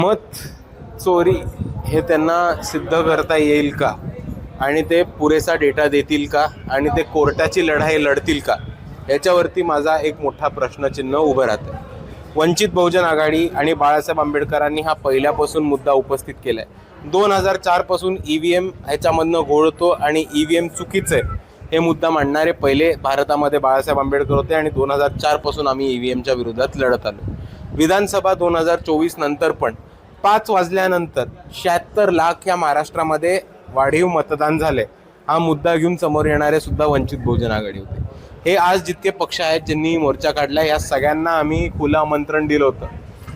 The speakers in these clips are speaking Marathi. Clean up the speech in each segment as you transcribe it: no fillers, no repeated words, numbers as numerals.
मत चोरी हे त्यांना सिद्ध करता येईल का आणि ते पुरेसा डेटा देतील का आणि ते कोर्टाची लढाई लढतील का याच्यावरती माझा एक मोठा प्रश्नचिन्ह उभं राहतं. वंचित बहुजन आघाडी आणि बाळासाहेब आंबेडकरांनी हा पहिल्यापासून मुद्दा उपस्थित केला आहे. 2004 पासून EVM ह्याच्यामधनं घोळतो आणि EVM चुकीचं आहे हे मुद्दा मांडणारे पहिले भारतामध्ये बाळासाहेब आंबेडकर होते आणि 2004 पासून आम्ही EVMच्या विरोधात लढत आलो. विधानसभा 2024 नंतर पण 5 वाजल्यानंतर 76 लाख या महाराष्ट्रामध्ये वाढीव मतदान झाले हा मुद्दा घेऊन समोर येणारे सुद्धा वंचित बहुजन आघाडी होते. हे आज जितके पक्ष आहेत ज्यांनी मोर्चा काढला या सगळ्यांना आम्ही खुलं आमंत्रण दिलं होतं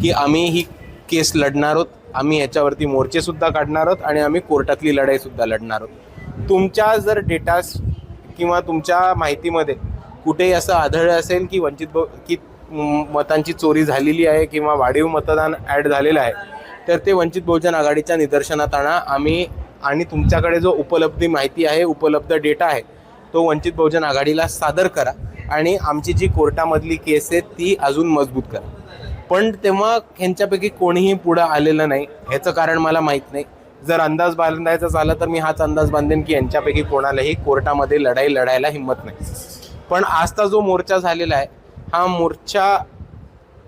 की आम्ही ही केस लढणार आहोत, आम्ही ह्याच्यावरती मोर्चे सुद्धा काढणार आहोत आणि आम्ही कोर्टातली लढाई सुद्धा लढणार आहोत. तुमच्या जर डेटा किंवा तुमच्या माहितीमध्ये कुठेही असं आढळलं असेल की की मतांची चोरी झालेली आहे किंवा वाढीव मतदान ॲड झालेलं आहे तर ते वंचित बहुजन आघाडीच्या निदर्शनात आणा. आम्ही आणि तुमच्याकडे जो उपलब्ध माहिती आहे, उपलब्ध डेटा आहे तो वंचित बहुजन आघाडीला सादर करा आणि आमची जी कोर्टामधली केस आहे ती अजून मजबूत करा. पण तेव्हा ह्यांच्यापैकी कोणीही पुढं आलेलं नाही. ह्याचं कारण मला माहीत नाही. जर अंदाज बांधायचा झाला तर मी हाच अंदाज बांधेन की यांच्यापैकी कोणालाही कोर्टामध्ये लढाई लढायला हिंमत नाही. पण आजचा जो मोर्चा झालेला आहे हा मोर्चा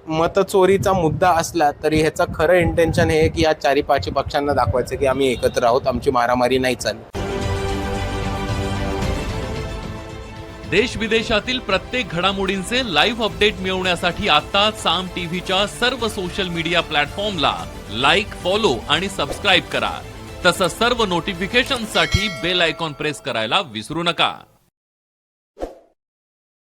मतचोरीचा मुद्दा असला तरी ह्याचं खरं इंटेन्शन हे की या 4-5 पक्षांना दाखवायचं की आम्ही एकत्र आहोत, आमची मारामारी नाही चालली. देश विदेशातील प्रत्येक घडामोडींचे लाईव्ह अपडेट मिळवण्यासाठी आता साम टीव्हीच्या सर्व सोशल मीडिया प्लॅटफॉर्मला लाईक, फॉलो आणि सबस्क्राईब करा. तसंच सर्व नोटिफिकेशनसाठी बेल आयकॉन प्रेस करायला विसरू नका.